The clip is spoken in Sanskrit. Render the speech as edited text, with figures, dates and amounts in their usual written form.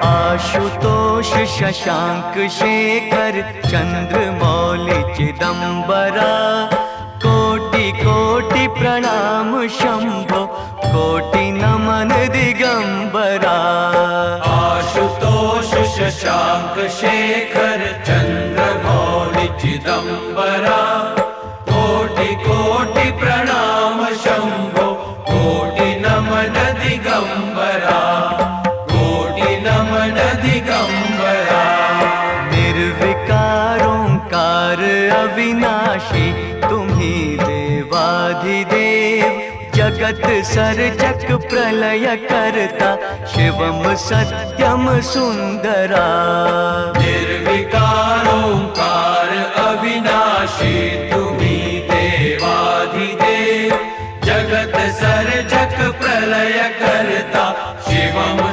आशुतोष शशांक शेखर चंद्रमौलि चिदंबरा, कोटि कोटि प्रणाम शंभो, कोटि नमन दिगंबरा। आशुतोष शशांक शेखर चंद्रमौलि चिदंबरा, कोटि कोटि प्रणाम शंभो, कोटि नमन दिगंबरा, कोटि नमन दिगंबरा। निर्विकार ओंकार अविनाशी, तुम्ही देवाधिदेव, जगत सर्जक प्रलय करता, शिवम सत्यम सुंदरा। निर्विकार ओंकार अविनाशी, तुम्ही देवाधिदेव, जगत सर्जक प्रलय करता, शिवम